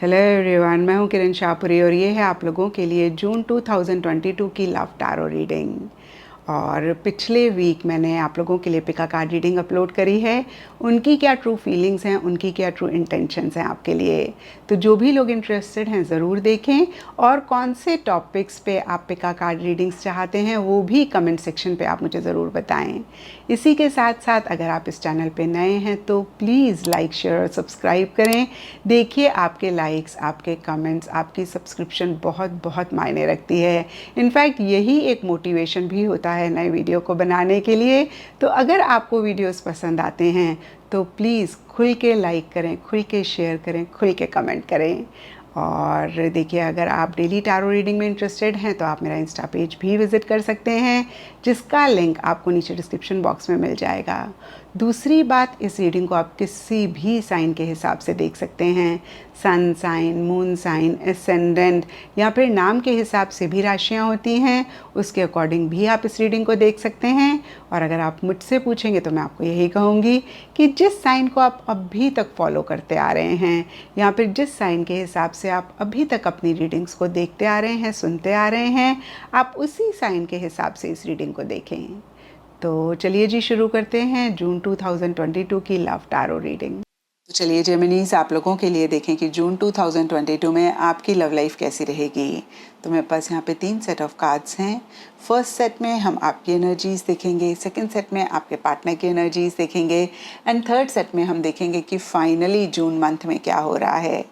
Hello everyone, मैं हूं किरण शाहपुरी और ये है आप लोगों के लिए जून 2022 की लव टैरो रीडिंग। और पिछले वीक मैंने आप लोगों के लिए पिका कार्ड रीडिंग अपलोड करी है। उनकी क्या ट्रू फीलिंग्स हैं, उनकी क्या ट्रू इंटेंशंस हैं आपके लिए। तो जो भी लोग इंटरेस्टेड हैं ज़रूर देखें, और कौन से टॉपिक्स पे आप पिका कार्ड रीडिंग्स चाहते हैं वो भी कमेंट सेक्शन पे आप मुझे ज़रूर बताएं। इसी के साथ साथ अगर आप इस चैनल पे नए हैं तो प्लीज़ लाइक, शेयर और सब्सक्राइब करें। देखिए, आपके लाइक्स, आपके कमेंट्स, आपकी सब्सक्रिप्शन बहुत बहुत मायने रखती है। इनफैक्ट यही एक मोटिवेशन भी होता है नए वीडियो को बनाने के लिए। तो अगर आपको वीडियोस पसंद आते हैं तो प्लीज़ खुल के लाइक करें, खुल के शेयर करें, खुल के कमेंट करें। और देखिए, अगर आप डेली टैरो रीडिंग में इंटरेस्टेड हैं तो आप मेरा इंस्टा पेज भी विज़िट कर सकते हैं, जिसका लिंक आपको नीचे डिस्क्रिप्शन बॉक्स में मिल जाएगा। दूसरी बात, इस रीडिंग को आप किसी भी साइन के हिसाब से देख सकते हैं। Sun sign, moon sign, ascendant या फिर नाम के हिसाब से भी राशियाँ होती हैं, उसके अकॉर्डिंग भी आप इस रीडिंग को देख सकते हैं। और अगर आप मुझसे पूछेंगे तो मैं आपको यही कहूँगी कि जिस साइन को आप अभी तक फॉलो करते आ रहे हैं या फिर जिस साइन के हिसाब से आप अभी तक अपनी रीडिंग्स को देखते आ रहे हैं, सुनते आ रहे हैं, आप उसी साइन के हिसाब से इस रीडिंग को देखें। तो चलिए जी, शुरू करते हैं जून 2022 की लव टैरो रीडिंग। तो चलिए जेमिनीज, आप लोगों के लिए देखें कि जून 2022 में आपकी लव लाइफ कैसी रहेगी। तो मेरे पास यहाँ पे 3 सेट ऑफ कार्ड्स हैं। फर्स्ट सेट में हम आपकी एनर्जीज देखेंगे, सेकंड सेट में आपके पार्टनर की एनर्जीज देखेंगे, एंड थर्ड सेट में हम देखेंगे कि फाइनली जून मंथ में क्या हो रहा है।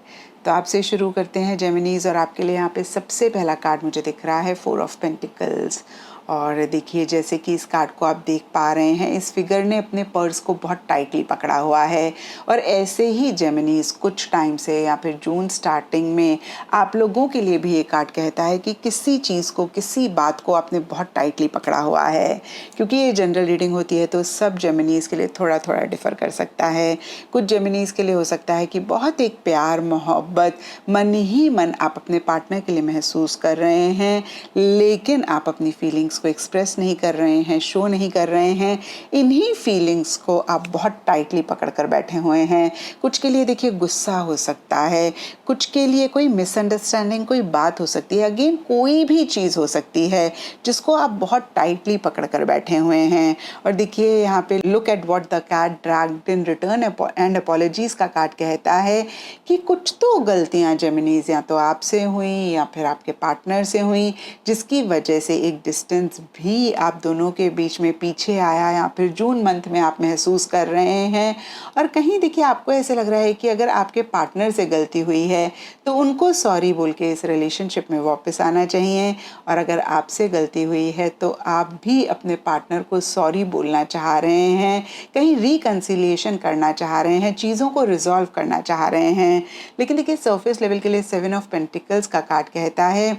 तो आपसे शुरू करते हैं जेमिनीज, और आपके लिए यहाँ पे सबसे पहला कार्ड मुझे दिख रहा है 4 ऑफ पेंटिकल्स। और देखिए, जैसे कि इस कार्ड को आप देख पा रहे हैं, इस फिगर ने अपने पर्स को बहुत टाइटली पकड़ा हुआ है। और ऐसे ही जेमिनीज कुछ टाइम से या फिर जून स्टार्टिंग में आप लोगों के लिए भी ये कार्ड कहता है कि किसी चीज़ को, किसी बात को आपने बहुत टाइटली पकड़ा हुआ है। क्योंकि ये जनरल रीडिंग होती है तो सब जेमिनीज के लिए थोड़ा थोड़ा डिफर कर सकता है। कुछ जेमिनीज के लिए हो सकता है कि बहुत एक प्यार, मोहब्बत मन ही मन आप अपने पार्टनर के लिए महसूस कर रहे हैं, लेकिन आप अपनी फीलिंग्स को एक्सप्रेस नहीं कर रहे हैं, शो नहीं कर रहे हैं। इन्हीं फीलिंग्स को आप बहुत टाइटली पकड़ कर बैठे हुए हैं। कुछ के लिए देखिए गुस्सा हो सकता है, कुछ के लिए कोई मिसअंडरस्टैंडिंग, कोई बात हो सकती है, अगेन कोई भी चीज़ हो सकती है जिसको आप बहुत टाइटली पकड़ कर बैठे हुए हैं। और देखिए यहाँ पे look at what the cat dragged in return and apologies का कार्ड कहता है कि कुछ तो गलतियां जेमिनीज या तो आपसे हुई या फिर आपके पार्टनर से हुई, जिसकी वजह से एक डिस्टेंस भी आप दोनों के बीच में पीछे आया या फिर जून मंथ में आप महसूस कर रहे हैं। और कहीं देखिए, आपको ऐसे लग रहा है कि अगर आपके पार्टनर से गलती हुई है तो उनको सॉरी बोल के इस रिलेशनशिप में वापस आना चाहिए, और अगर आपसे गलती हुई है तो आप भी अपने पार्टनर को सॉरी बोलना चाह रहे हैं, कहीं रिकंसिलिएशन करना चाह रहे हैं, चीज़ों को रिजॉल्व करना चाह रहे हैं। लेकिन देखिए, सरफेस लेवल के लिए 7 ऑफ पेंटिकल्स का कार्ड कहता है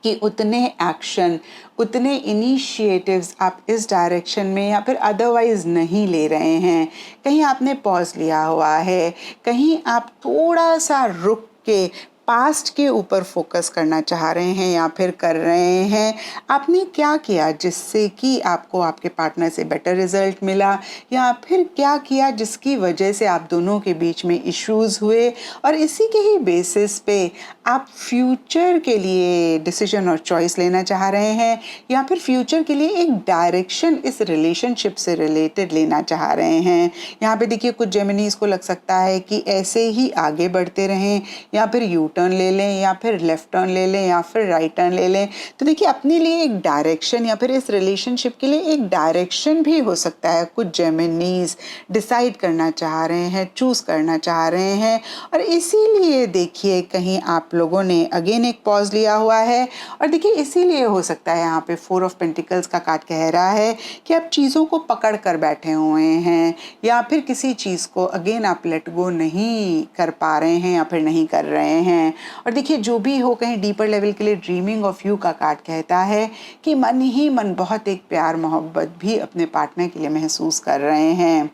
कि उतने एक्शन, उतने इनिशिएटिव्स आप इस डायरेक्शन में या फिर अदरवाइज नहीं ले रहे हैं। कहीं आपने पॉज लिया हुआ है, कहीं आप थोड़ा सा रुक के पास्ट के ऊपर फोकस करना चाह रहे हैं या फिर कर रहे हैं। आपने क्या किया जिससे कि आपको आपके पार्टनर से बेटर रिजल्ट मिला, या फिर क्या किया जिसकी वजह से आप दोनों के बीच में इश्यूज हुए, और इसी के ही बेसिस पे आप फ्यूचर के लिए डिसीजन और चॉइस लेना चाह रहे हैं, या फिर फ्यूचर के लिए एक डायरेक्शन इस रिलेशनशिप से रिलेटेड लेना चाह रहे हैं। यहाँ पे देखिए, कुछ जेमिनीज को लग सकता है कि ऐसे ही आगे बढ़ते रहें, या फिर यू टर्न ले लें, या फिर लेफ्ट टर्न ले लें, या फिर राइट टर्न ले लें। तो देखिए, अपने लिए एक डायरेक्शन या फिर इस रिलेशनशिप के लिए एक डायरेक्शन भी हो सकता है। कुछ जेमिनीज डिसाइड करना चाह रहे हैं, चूज करना चाह रहे हैं, और इसीलिए देखिए कहीं आप लोगों ने अगेन एक पॉज लिया हुआ है। और देखिए, इसीलिए हो सकता है यहाँ पे 4 ऑफ पेंटिकल्स का कार्ड कह रहा है कि आप चीज़ों को पकड़ कर बैठे हुए हैं, या फिर किसी चीज़ को अगेन आप लेट गो नहीं कर पा रहे हैं या फिर नहीं कर रहे हैं। और देखिए, जो भी हो, कहीं डीपर लेवल के लिए ड्रीमिंग ऑफ यू का कार्ड कहता है कि मन ही मन बहुत एक प्यार, मोहब्बत भी अपने पार्टनर के लिए महसूस कर रहे हैं।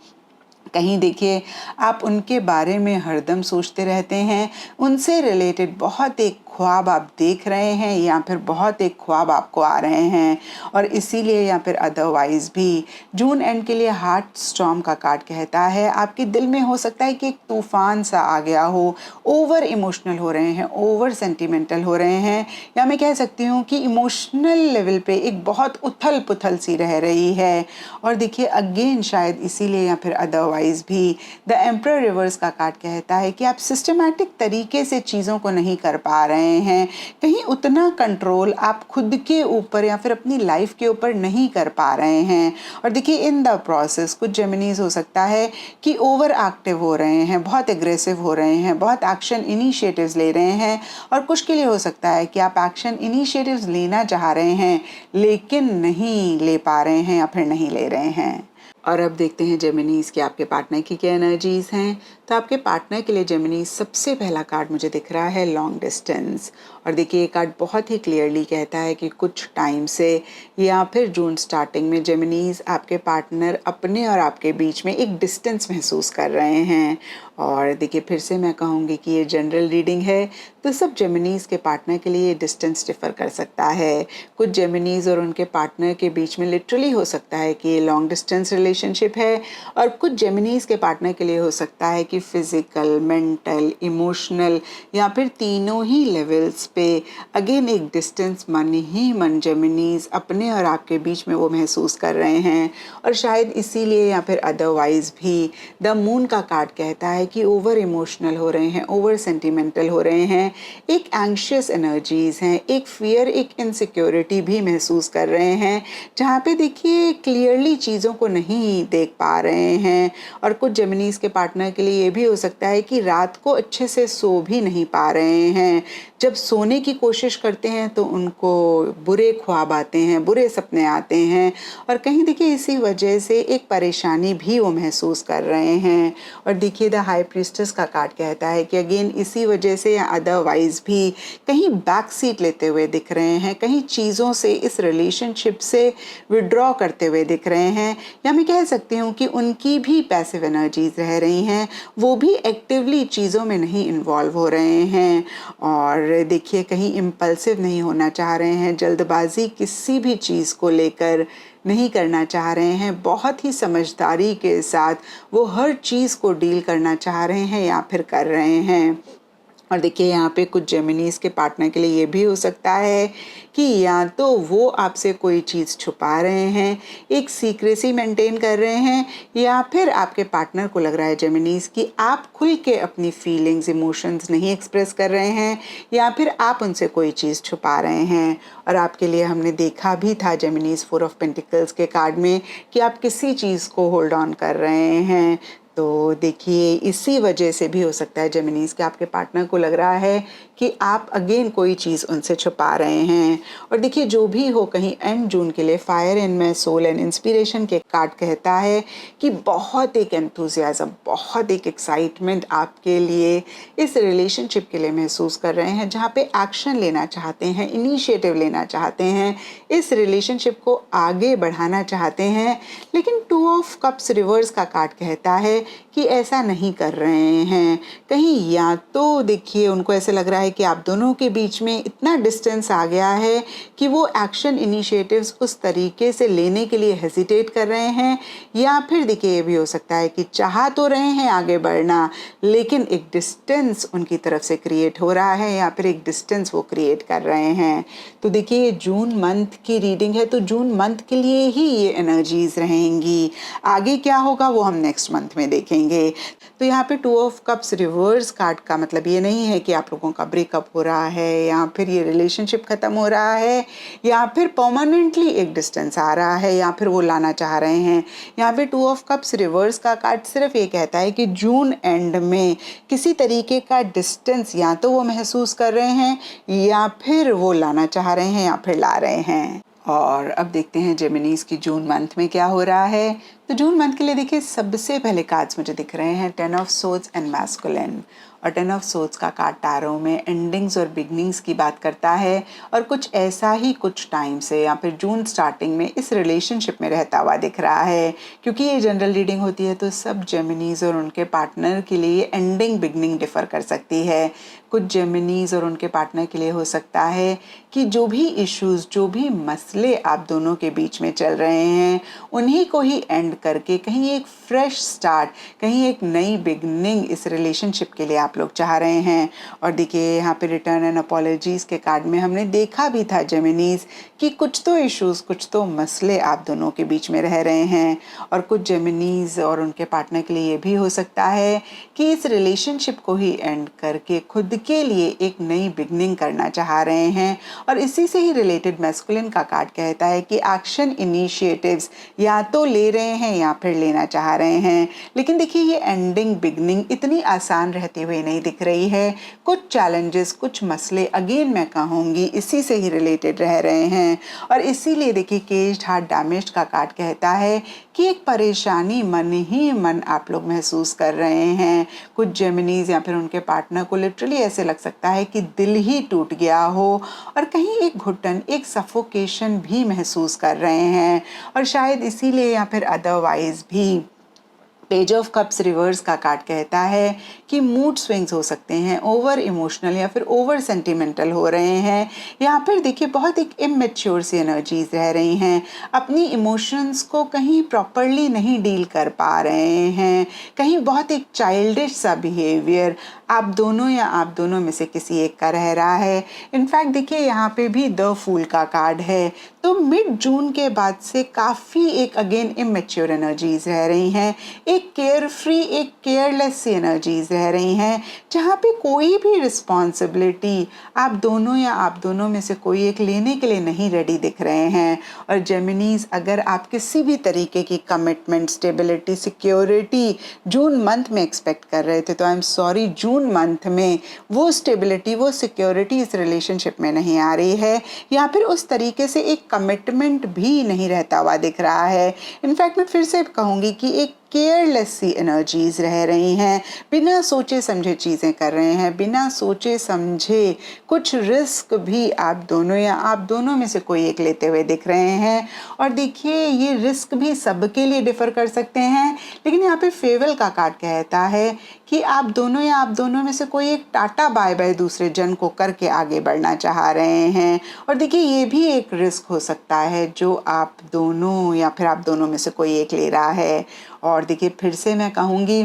कहीं देखिए, आप उनके बारे में हरदम सोचते रहते हैं, उनसे रिलेटेड बहुत एक ख्वाब आप देख रहे हैं या फिर बहुत एक ख्वाब आपको आ रहे हैं, और इसीलिए या फिर अदरवाइज भी जून एंड के लिए हार्ट स्टॉर्म का कार्ड कहता है आपके दिल में हो सकता है कि एक तूफान सा आ गया हो, ओवर इमोशनल हो रहे हैं, ओवर सेंटिमेंटल हो रहे हैं, या मैं कह सकती हूँ कि इमोशनल लेवल पे एक बहुत उथल पुथल सी रह रही है। और देखिए अगेन शायद इसीलिए या फिर अदरवाइज भी द एम्परर रिवर्स का कार्ड कहता है कि आप सिस्टमैटिक तरीके से चीज़ों को नहीं कर पा रहे हैं, कहीं उतना कंट्रोल आप खुद के ऊपर या फिर अपनी लाइफ के ऊपर नहीं कर पा रहे हैं। और देखिए इन द प्रोसेस कुछ जेमिनीज हो सकता है कि ओवर एक्टिव हो रहे हैं, बहुत एग्रेसिव हो रहे हैं, बहुत एक्शन इनिशिएटिव्स ले रहे हैं, और कुछ के लिए हो सकता है कि आप एक्शन इनिशिएटिव्स लेना चाह रहे हैं लेकिन नहीं ले पा रहे हैं या फिर नहीं ले रहे हैं। और अब देखते हैं जेमिनीज कि आपके पार्टनर की क्या एनर्जीज हैं। तो आपके पार्टनर के लिए जेमिनीज सबसे पहला कार्ड मुझे दिख रहा है लॉन्ग डिस्टेंस। और देखिए ये कार्ड बहुत ही क्लियरली कहता है कि कुछ टाइम से या फिर जून स्टार्टिंग में जेमिनीज आपके पार्टनर अपने और आपके बीच में एक डिस्टेंस महसूस कर रहे हैं। और देखिए फिर से मैं कहूँगी कि ये जनरल रीडिंग है, तो सब जेमिनीज के पार्टनर के लिए डिस्टेंस डिफर कर सकता है। कुछ जेमिनीज और उनके पार्टनर के बीच में लिटरली हो सकता है कि ये लॉन्ग डिस्टेंस रिलेशनशिप है, और कुछ जेमिनीज के पार्टनर के लिए हो सकता है कि फिजिकल, मेंटल, इमोशनल या फिर तीनों ही लेवल्स पे अगेन एक डिस्टेंस मन ही मन जेमिनीज अपने और आपके बीच में वो महसूस कर रहे हैं। और शायद इसीलिए या फिर अदरवाइज भी द मून का कार्ड कहता है कि ओवर इमोशनल हो रहे हैं, ओवर सेंटिमेंटल हो रहे हैं, एक एंग्शियस एनर्जीज हैं, एक फियर, एक इनसिक्योरिटी भी महसूस कर रहे हैं, जहाँ पे देखिए क्लियरली चीज़ों को नहीं देख पा रहे हैं। और कुछ जेमिनीज के पार्टनर के लिए ये भी हो सकता है कि रात को अच्छे से सो भी नहीं पा रहे हैं, जब सोने की कोशिश करते हैं तो उनको बुरे ख्वाब आते हैं, बुरे सपने आते हैं, और कहीं देखिए इसी वजह से एक परेशानी भी वो महसूस कर रहे हैं। और देखिए द हाई प्रीस्टेस का कार्ड कहता है कि अगेन इसी वजह से या अदरवाइज भी कहीं बैक सीट लेते हुए दिख रहे हैं, कहीं चीज़ों से, इस रिलेशनशिप से विड्रॉ करते हुए दिख रहे हैं, या मैं कह सकती हूँ कि उनकी भी पैसिव एनर्जीज रह रही हैं, वो भी एक्टिवली चीज़ों में नहीं इन्वॉल्व हो रहे हैं। और देखिए कहीं इम्पल्सिव नहीं होना चाह रहे हैं, जल्दबाजी किसी भी चीज़ को लेकर नहीं करना चाह रहे हैं, बहुत ही समझदारी के साथ वो हर चीज़ को डील करना चाह रहे हैं या फिर कर रहे हैं। और देखिए यहाँ पे कुछ जेमिनीज के पार्टनर के लिए ये भी हो सकता है कि या तो वो आपसे कोई चीज़ छुपा रहे हैं, एक सीक्रेसी मेंटेन कर रहे हैं, या फिर आपके पार्टनर को लग रहा है जेमिनीज कि आप खुल के अपनी फीलिंग्स, इमोशंस नहीं एक्सप्रेस कर रहे हैं, या फिर आप उनसे कोई चीज़ छुपा रहे हैं। और आपके लिए हमने देखा भी था जेमिनीज 4 ऑफ पेंटिकल्स के कार्ड में कि आप किसी चीज़ को होल्ड ऑन कर रहे हैं। तो देखिए इसी वजह से भी हो सकता है जेमिनीज कि आपके पार्टनर को लग रहा है कि आप अगेन कोई चीज़ उनसे छुपा रहे हैं। और देखिए जो भी हो, कहीं एंड जून के लिए fire in my soul and inspiration के कार्ड कहता है कि बहुत एक एंथुसियाज्म, बहुत एक एक्साइटमेंट आपके लिए इस रिलेशनशिप के लिए महसूस कर रहे हैं, जहाँ पे एक्शन लेना चाहते हैं, इनिशिएटिव लेना चाहते हैं, इस रिलेशनशिप को आगे बढ़ाना चाहते हैं। लेकिन 2 ऑफ कप्स रिवर्स का कार्ड कहता है कि ऐसा नहीं कर रहे हैं। कहीं या तो देखिए उनको ऐसे लग रहा है कि आप दोनों के बीच में इतना डिस्टेंस आ गया है कि वो एक्शन इनिशिएटिव्स उस तरीके से लेने के लिए हेजिटेट कर रहे हैं, या फिर देखिए ये भी हो सकता है कि चाह तो रहे हैं आगे बढ़ना, लेकिन एक डिस्टेंस उनकी तरफ से क्रिएट हो रहा है, या फिर एक डिस्टेंस वो क्रिएट कर रहे हैं। तो देखिए जून मंथ की रीडिंग है, तो जून मंथ के लिए ही ये एनर्जीज रहेंगी। आगे क्या होगा वो हम नेक्स्ट मंथ में देखेंगे। तो यहाँ पे 2 ऑफ कप्स रिवर्स कार्ड का मतलब ये नहीं है कि आप लोगों का ब्रेकअप हो रहा है, या फिर ये रिलेशनशिप खत्म हो रहा है, या फिर परमानेंटली एक डिस्टेंस आ रहा है, या फिर वो लाना चाह रहे हैं। यहाँ पे 2 ऑफ कप्स रिवर्स का कार्ड सिर्फ ये कहता है कि जून एंड में किसी तरीके का डिस्टेंस या तो वो महसूस कर रहे हैं, या फिर वो लाना चाह रहे हैं, या फिर ला रहे हैं। और अब देखते हैं जेमिनीज की जून मंथ में क्या हो रहा है। तो जून मंथ के लिए देखिए सबसे पहले कार्ड्स मुझे दिख रहे हैं 10 ऑफ सोर्ड्स एंड मैस्कुलिन। और 10 ऑफ सोर्ड्स का कार्ड टैरो में एंडिंग्स और बिगनिंग्स की बात करता है और कुछ ऐसा ही कुछ टाइम से या फिर जून स्टार्टिंग में इस रिलेशनशिप में रहता हुआ दिख रहा है। क्योंकि ये जनरल रीडिंग होती है तो सब जेमिनीज और उनके पार्टनर के लिए एंडिंग बिगनिंग डिफर कर सकती है। कुछ जेमिनीज और उनके पार्टनर के लिए हो सकता है कि जो भी इश्यूज, जो भी मसले आप दोनों के बीच में चल रहे हैं, उन्हीं को ही एंड करके कहीं एक फ्रेश स्टार्ट, कहीं एक नई बिगनिंग इस रिलेशनशिप के लिए आप लोग चाह रहे हैं। और देखिए यहाँ पे रिटर्न एंड अपॉलॉजीज के कार्ड में हमने देखा भी था जेमिनीज कि कुछ तो इश्यूज, कुछ तो मसले आप दोनों के बीच में रह रहे हैं। और कुछ जेमिनीज और उनके पार्टनर के लिए ये भी हो सकता है कि इस रिलेशनशिप को ही एंड करके खुद के लिए एक नई बिगनिंग करना चाह रहे हैं। और इसी से ही रिलेटेड मैस्कुलिन का कार्ड कहता है कि एक्शन इनिशिएटिव्स या तो ले रहे हैं या फिर लेना चाह रहे हैं। लेकिन देखिए ये एंडिंग बिगनिंग इतनी आसान रहती हुई नहीं दिख रही है। कुछ चैलेंजेस, कुछ मसले अगेन मैं कहूँगी इसी से ही रिलेटेड रह रहे हैं। और इसीलिए देखिए केज्ड हार्ट डैमेज्ड का कार्ड कहता है कि एक परेशानी मन ही मन आप लोग महसूस कर रहे हैं। कुछ जेमिनीज या फिर उनके पार्टनर को लिटरली ऐसे लग सकता है कि दिल ही टूट गया हो और कहीं एक घुटन, एक सफोकेशन भी महसूस कर रहे हैं। और शायद इसीलिए या फिर अदरवाइज भी पेज ऑफ कप्स रिवर्स का कार्ड कहता है कि मूड स्विंग्स हो सकते हैं, ओवर इमोशनल या फिर ओवर सेंटिमेंटल हो रहे हैं, या फिर देखिए बहुत एक इमेच्योर सी एनर्जीज रह रही हैं, अपनी इमोशंस को कहीं प्रॉपरली नहीं डील कर पा रहे हैं, कहीं बहुत एक चाइल्डिश सा बिहेवियर आप दोनों या आप दोनों में से किसी एक का रह रहा है। इनफैक्ट देखिए यहाँ पे भी द फूल का कार्ड है। तो मिड जून के बाद से काफ़ी एक अगेन इमेच्योर एनर्जीज रह रही हैं, एक केयर फ्री, एक केयरलेस सी एनर्जीज रह रही हैं, जहाँ पे कोई भी रिस्पॉन्सिबिलिटी आप दोनों या आप दोनों में से कोई एक लेने के लिए नहीं रेडी दिख रहे हैं। और जेमिनीज अगर आप किसी भी तरीके की commitment, stability, security June month में एक्सपेक्ट कर रहे थे तो I am sorry, June month में वो स्टेबिलिटी, वो सिक्योरिटी इस रिलेशनशिप में नहीं आ रही है, या फिर उस तरीके से एक कमिटमेंट भी नहीं रहता हुआ दिख रहा है। इनफैक्ट मैं फिर से कहूँगी कि एक केयरलेस सी एनर्जीज रह रही हैं, बिना सोचे समझे चीज़ें कर रहे हैं, बिना सोचे समझे कुछ रिस्क भी आप दोनों या आप दोनों में से कोई एक लेते हुए दिख रहे हैं। और देखिए ये रिस्क भी सबके लिए डिफर कर सकते हैं, लेकिन यहाँ पे फेवल का कार्ड कहता है कि आप दोनों या आप दोनों में से कोई एक टाटा बाय बाय दूसरे जन को करके आगे बढ़ना चाह रहे हैं। और देखिए ये भी एक रिस्क हो सकता है जो आप दोनों या फिर आप दोनों में से कोई एक ले रहा है। और देखिए फिर से मैं कहूँगी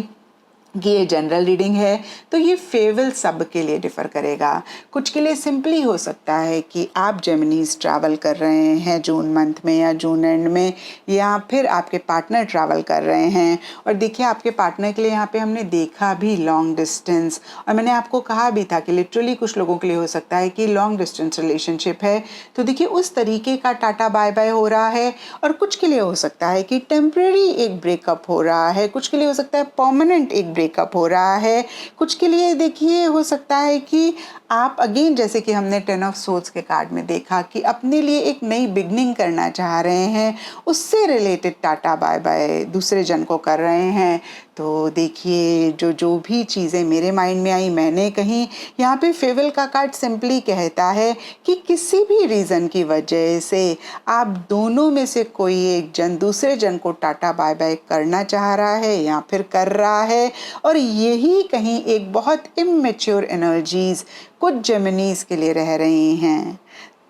कि ये जनरल रीडिंग है तो ये फेवल सब के लिए डिफ़र करेगा। कुछ के लिए सिंपली हो सकता है कि आप जेमिनीज ट्रैवल कर रहे हैं जून मंथ में या जून एंड में, या फिर आपके पार्टनर ट्रैवल कर रहे हैं। और देखिए आपके पार्टनर के लिए यहाँ पे हमने देखा भी लॉन्ग डिस्टेंस, और मैंने आपको कहा भी था कि लिटरली कुछ लोगों के लिए हो सकता है कि लॉन्ग डिस्टेंस रिलेशनशिप है तो देखिए उस तरीके का टाटा बाय बाय हो रहा है। और कुछ के लिए हो सकता है कि टेम्परेरी एक ब्रेकअप हो रहा है, कुछ के लिए हो सकता है परमानेंट एक ब्रेकअप हो रहा है, कुछ के लिए देखिए हो सकता है कि आप अगेन जैसे कि हमने 10 ऑफ सोर्ड्स के कार्ड में देखा कि अपने लिए एक नई बिगनिंग करना चाह रहे हैं, उससे रिलेटेड टाटा बाय बाय दूसरे जन को कर रहे हैं। तो देखिए जो भी चीज़ें मेरे माइंड में आई मैंने कही। यहाँ पे फेवल का कार्ड सिंपली कहता है कि किसी भी रीज़न की वजह से आप दोनों में से कोई एक जन दूसरे जन को टाटा बाय बाय करना चाह रहा है या फिर कर रहा है, और यही कहीं एक बहुत इमेच्योर एनर्जीज कुछ जेमिनीज के लिए रह रही हैं।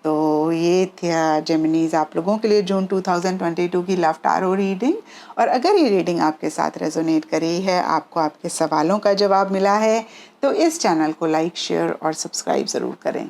तो ये था जेमिनीज आप लोगों के लिए जून 2022 की लव टैरो रीडिंग। और अगर ये रीडिंग आपके साथ रेजोनेट करी है, आपको आपके सवालों का जवाब मिला है, तो इस चैनल को लाइक, शेयर और सब्सक्राइब ज़रूर करें।